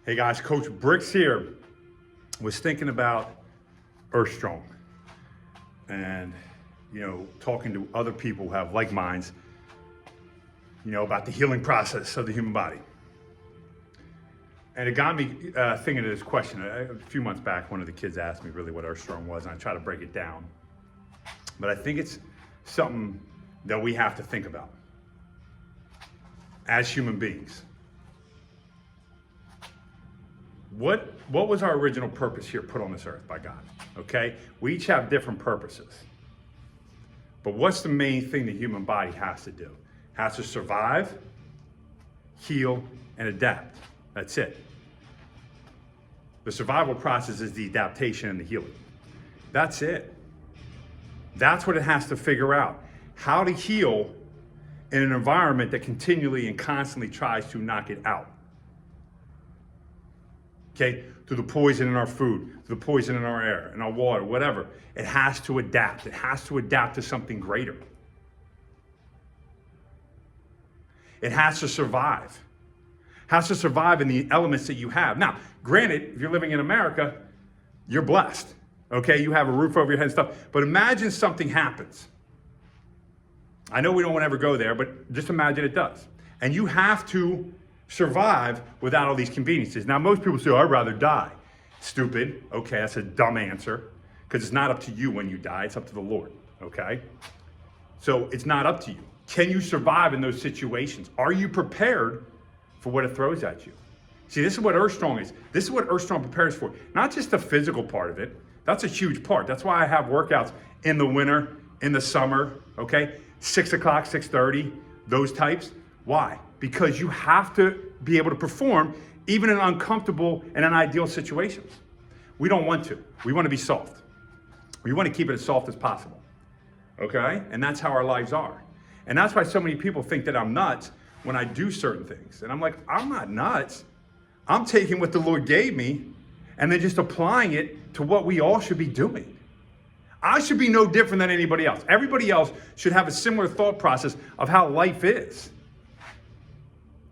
Hey guys, Coach Bricks here. Was thinking about Earthstrong and, talking to other people who have like minds, about the healing process of the human body. And it got me thinking of this question. A few months back, one of the kids asked me really what Earthstrong was, and I try to break it down. But I think it's something that we have to think about as human beings. What was our original purpose here put on this earth by God? Okay? We each have different purposes. But what's the main thing the human body has to do? It has to survive, heal, and adapt. That's it. The survival process is the adaptation and the healing. That's it. That's what it has to figure out. How to heal in an environment that continually and constantly tries to knock it out. Okay, through the poison in our food, through the poison in our air, in our water, whatever. It has to adapt. It has to adapt to something greater. It has to survive. It has to survive in the elements that you have. Now, granted, if you're living in America, you're blessed. Okay, you have a roof over your head and stuff. But imagine something happens. I know we don't want to ever go there, but just imagine it does. And you have to survive without all these conveniences. Now, most people say, oh, I'd rather die. Stupid. Okay, that's a dumb answer, because it's not up to you when you die. It's up to the Lord, okay? So it's not up to you. Can you survive in those situations? Are you prepared for what it throws at you? See, this is what Earthstrong is. This is what Earthstrong prepares for. Not just the physical part of it. That's a huge part. That's why I have workouts in the winter, in the summer, okay? 6 o'clock, 6:30, those types. Why? Because you have to be able to perform even in uncomfortable and unideal situations. We don't want to. We want to be soft. We want to keep it as soft as possible. Okay? And that's how our lives are. And that's why so many people think that I'm nuts when I do certain things. And I'm like, I'm not nuts. I'm taking what the Lord gave me and then just applying it to what we all should be doing. I should be no different than anybody else. Everybody else should have a similar thought process of how life is.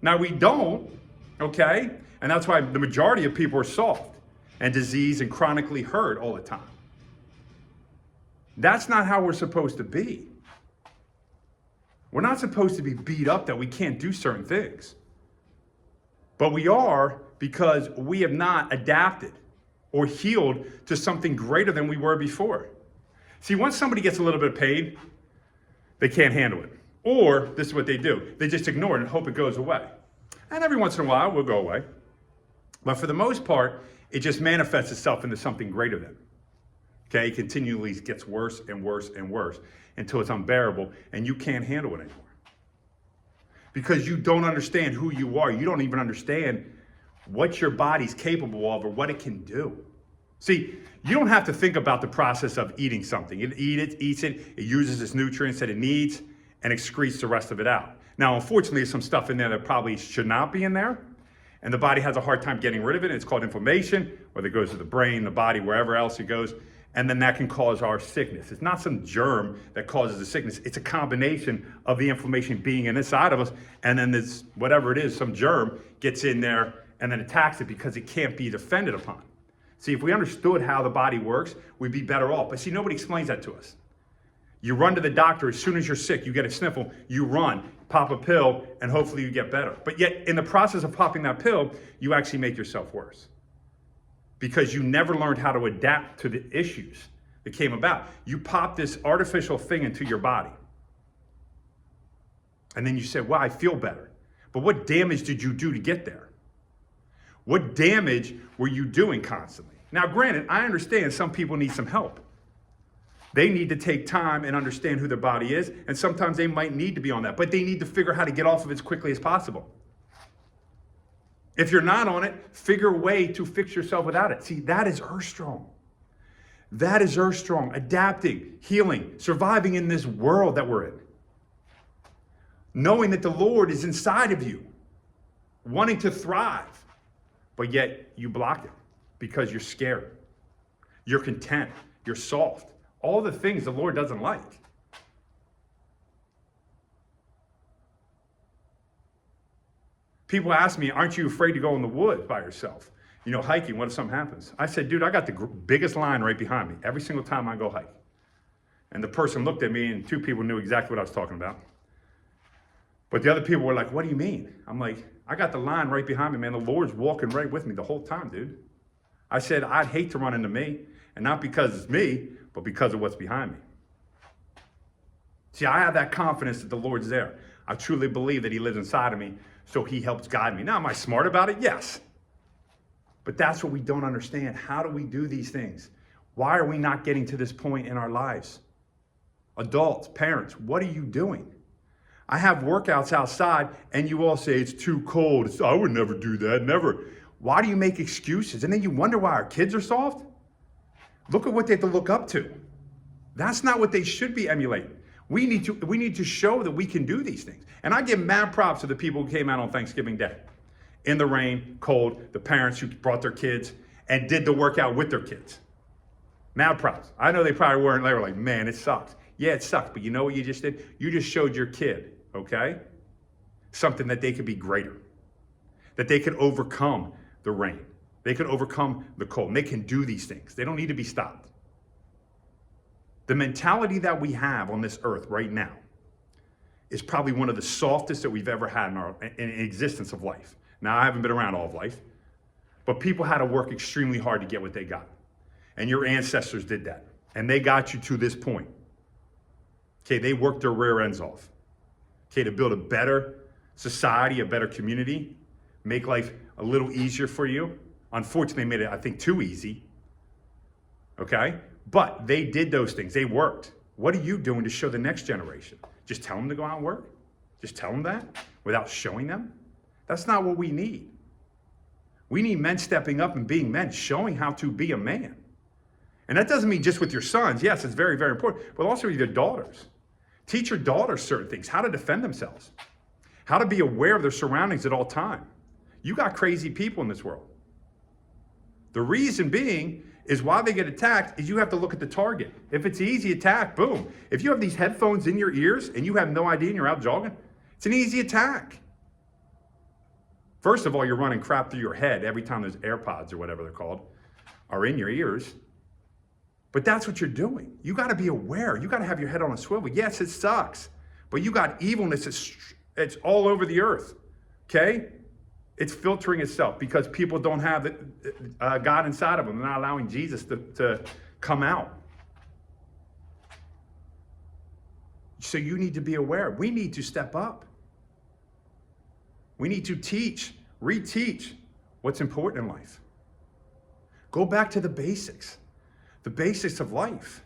Now, we don't, okay? And that's why the majority of people are soft and diseased and chronically hurt all the time. That's not how we're supposed to be. We're not supposed to be beat up that we can't do certain things. But we are, because we have not adapted or healed to something greater than we were before. See, once somebody gets a little bit of pain, they can't handle it. Or this is what they do. They just ignore it and hope it goes away. And every once in a while, it will go away. But for the most part, it just manifests itself into something greater than. Okay? It continually gets worse and worse and worse until it's unbearable and you can't handle it anymore. Because you don't understand who you are. You don't even understand what your body's capable of or what it can do. See, you don't have to think about the process of eating something. It eats it, it uses its nutrients that it needs, and excretes the rest of it out. Now, unfortunately, there's some stuff in there that probably should not be in there, and the body has a hard time getting rid of it. It's called inflammation, whether it goes to the brain, the body, wherever else it goes, and then that can cause our sickness. It's not some germ that causes the sickness. It's a combination of the inflammation being inside of us, and then this, whatever it is, some germ gets in there and then attacks it because it can't be defended upon. See, if we understood how the body works, we'd be better off. But see, nobody explains that to us. You run to the doctor as soon as you're sick, you get a sniffle, you run, pop a pill, and hopefully you get better. But yet, in the process of popping that pill, you actually make yourself worse. Because you never learned how to adapt to the issues that came about. You pop this artificial thing into your body. And then you say, well, I feel better. But what damage did you do to get there? What damage were you doing constantly? Now, granted, I understand some people need some help. They need to take time and understand who their body is, and sometimes they might need to be on that, but they need to figure out how to get off of it as quickly as possible. If you're not on it, figure a way to fix yourself without it. See, that is Earthstrong. That is Earthstrong, adapting, healing, surviving in this world that we're in. Knowing that the Lord is inside of you, wanting to thrive, but yet you block it because you're scared. You're content. You're soft. All the things the Lord doesn't like. People ask me, aren't you afraid to go in the woods by yourself? Hiking, what if something happens? I said, dude, I got the biggest line right behind me every single time I go hike. And the person looked at me, and two people knew exactly what I was talking about. But the other people were like, what do you mean? I'm like, I got the line right behind me, man. The Lord's walking right with me the whole time, dude. I said, I'd hate to run into me, and not because it's me, but because of what's behind me. See, I have that confidence that the Lord's there. I truly believe that he lives inside of me, so he helps guide me. Now, am I smart about it? Yes. But that's what we don't understand. How do we do these things? Why are we not getting to this point in our lives? Adults, parents, what are you doing? I have workouts outside, and you all say, it's too cold. I would never do that, never. Why do you make excuses? And then you wonder why our kids are soft? Look at what they have to look up to. That's not what they should be emulating. We need to show that we can do these things. And I give mad props to the people who came out on Thanksgiving Day. In the rain, cold, the parents who brought their kids and did the workout with their kids. Mad props. I know they probably weren't, they were like, man, it sucks. Yeah, it sucks, but you know what you just did? You just showed your kid, okay, something that they could be greater, that they could overcome the rain. They could overcome the cold, and they can do these things. They don't need to be stopped. The mentality that we have on this earth right now is probably one of the softest that we've ever had in existence of life. Now, I haven't been around all of life, but people had to work extremely hard to get what they got. And your ancestors did that, and they got you to this point. Okay, they worked their rear ends off. Okay, to build a better society, a better community, make life a little easier for you. Unfortunately, they made it, I think, too easy. Okay? But they did those things. They worked. What are you doing to show the next generation? Just tell them to go out and work? Just tell them that without showing them? That's not what we need. We need men stepping up and being men, showing how to be a man. And that doesn't mean just with your sons. Yes, it's very, very important, but also with your daughters. Teach your daughters certain things, how to defend themselves, how to be aware of their surroundings at all time. You got crazy people in this world. The reason being is why they get attacked is you have to look at the target. If it's an easy attack, boom. If you have these headphones in your ears and you have no idea and you're out jogging, it's an easy attack. First of all, you're running crap through your head every time those AirPods or whatever they're called are in your ears. But that's what you're doing. You got to be aware. You got to have your head on a swivel. Yes, it sucks, but you got evilness. It's all over the earth, okay? It's filtering itself because people don't have God inside of them. They're not allowing Jesus to come out. So you need to be aware. We need to step up. We need to teach, reteach what's important in life. Go back to the basics of life.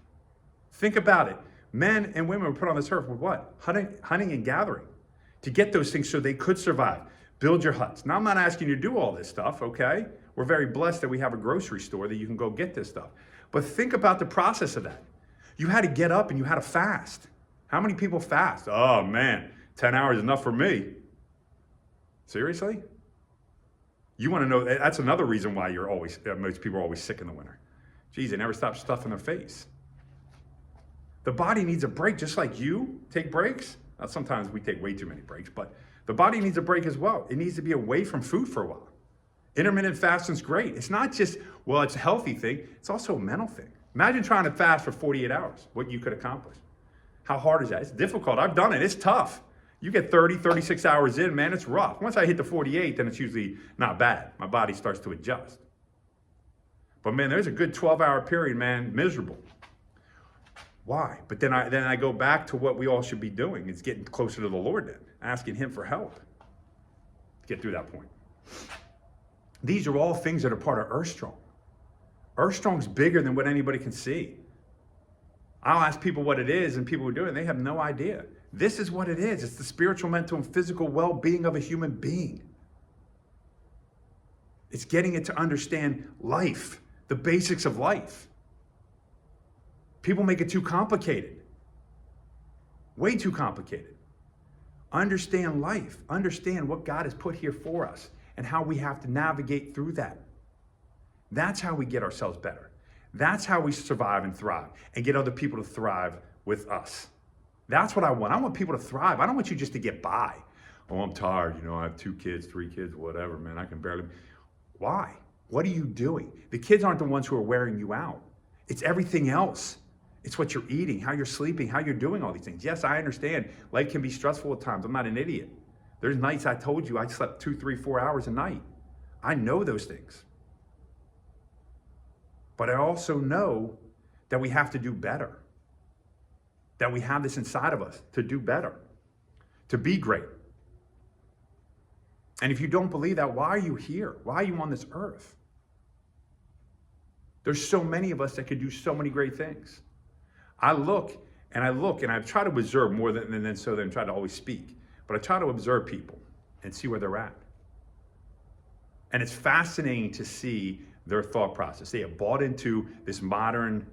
Think about it. Men and women were put on this earth with what? Hunting and gathering to get those things so they could survive. Build your huts. Now, I'm not asking you to do all this stuff, okay? We're very blessed that we have a grocery store that you can go get this stuff. But think about the process of that. You had to get up and you had to fast. How many people fast? Oh, man, 10 hours is enough for me. Seriously? You want to know, that's another reason why most people are always sick in the winter. Geez, they never stop stuffing their face. The body needs a break, just like you take breaks. Now, sometimes we take way too many breaks, but the body needs a break as well. It needs to be away from food for a while. Intermittent fasting's great. It's not just, well, it's a healthy thing. It's also a mental thing. Imagine trying to fast for 48 hours, what you could accomplish. How hard is that? It's difficult. I've done it. It's tough. You get 30, 36 hours in, man, it's rough. Once I hit the 48, then it's usually not bad. My body starts to adjust. But man, there's a good 12-hour period, man, miserable. Why? But then I go back to what we all should be doing. It's getting closer to the Lord then, asking him for help to get through that point. These are all things that are part of Earthstrong. Earthstrong's bigger than what anybody can see. I'll ask people what it is, and people are doing it, they have no idea. This is what it is. It's the spiritual, mental, and physical well-being of a human being. It's getting it to understand life, the basics of life. People make it too complicated. Way too complicated. Understand life. Understand what God has put here for us and how we have to navigate through that. That's how we get ourselves better. That's how we survive and thrive and get other people to thrive with us. That's what I want. I want people to thrive. I don't want you just to get by. Oh, I'm tired. You know, I have 2 kids, 3 kids, whatever, man. I can barely. Why? What are you doing? The kids aren't the ones who are wearing you out. It's everything else. It's what you're eating, how you're sleeping, how you're doing all these things. Yes, I understand. Life can be stressful at times. I'm not an idiot. There's nights I told you I slept 2, 3, 4 hours a night. I know those things. But I also know that we have to do better. That we have this inside of us to do better, to be great. And if you don't believe that, why are you here? Why are you on this earth? There's so many of us that could do so many great things. I look and I try to observe more than try to always speak. But I try to observe people and see where they're at. And it's fascinating to see their thought process. They have bought into this modern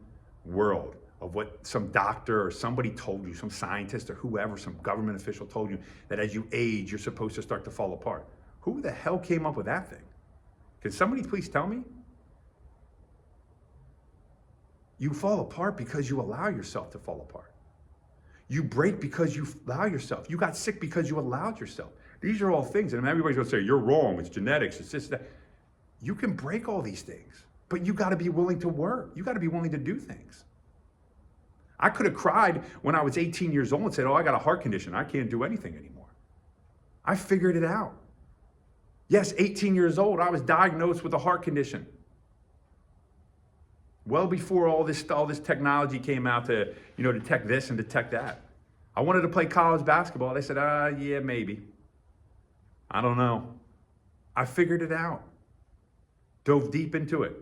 world of what some doctor or somebody told you, some scientist or whoever, some government official told you, that as you age, you're supposed to start to fall apart. Who the hell came up with that thing? Can somebody please tell me? You fall apart because you allow yourself to fall apart. You break because you allow yourself. You got sick because you allowed yourself. These are all things, and everybody's gonna say, you're wrong, it's genetics, it's this, that. You can break all these things, but you gotta be willing to work. You gotta be willing to do things. I could have cried when I was 18 years old and said, oh, I got a heart condition. I can't do anything anymore. I figured it out. Yes, 18 years old, I was diagnosed with a heart condition. Well before all this technology came out to, detect this and detect that. I wanted to play college basketball. They said, yeah, maybe. I don't know. I figured it out. Dove deep into it.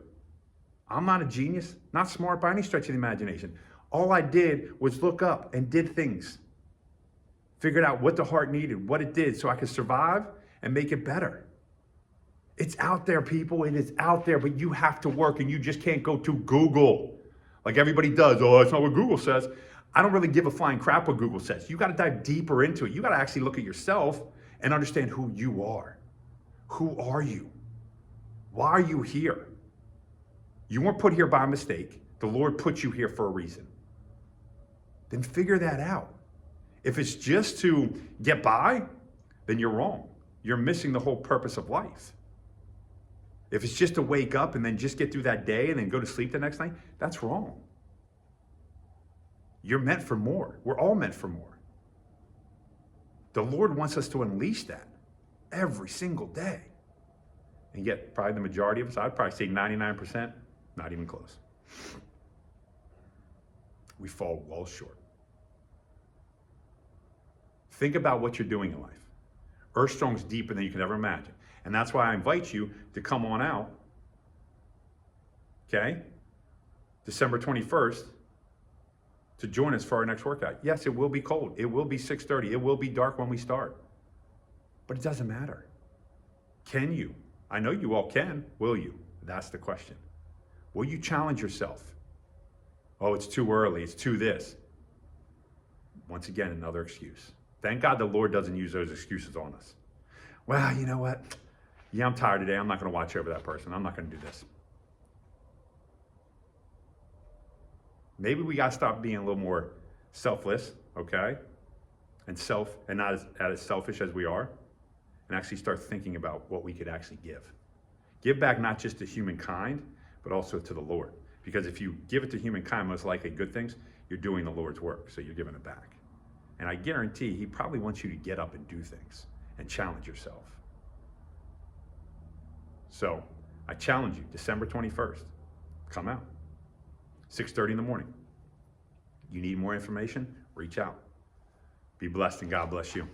I'm not a genius, not smart by any stretch of the imagination. All I did was look up and did things. Figured out what the heart needed, what it did, so I could survive and make it better. It's out there, people. It is out there, but you have to work, and you just can't go to Google like everybody does. Oh, that's not what Google says. I don't really give a flying crap what Google says. You got to dive deeper into it. You got to actually look at yourself and understand who you are. Who are you? Why are you here? You weren't put here by mistake. The Lord put you here for a reason. Then figure that out. If it's just to get by, then you're wrong. You're missing the whole purpose of life. If it's just to wake up and then just get through that day and then go to sleep the next night, that's wrong. You're meant for more. We're all meant for more. The Lord wants us to unleash that every single day. And yet, probably the majority of us, I'd probably say 99%, not even close. We fall well short. Think about what you're doing in life. Earthstrong's deeper than you could ever imagine. And that's why I invite you to come on out, okay? December 21st, to join us for our next workout. Yes, it will be cold. It will be 6:30. It will be dark when we start. But it doesn't matter. Can you? I know you all can. Will you? That's the question. Will you challenge yourself? Oh, it's too early. It's too this. Once again, another excuse. Thank God the Lord doesn't use those excuses on us. Well, you know what? Yeah, I'm tired today. I'm not going to watch over that person. I'm not going to do this. Maybe we got to stop being a little more selfless, okay? And not as selfish as we are, and actually start thinking about what we could actually give. Give back not just to humankind, but also to the Lord. Because if you give it to humankind, most likely good things, you're doing the Lord's work, so you're giving it back. And I guarantee he probably wants you to get up and do things and challenge yourself. So I challenge you, December 21st, come out, 6:30 in the morning. You need more information? Reach out. Be blessed and God bless you.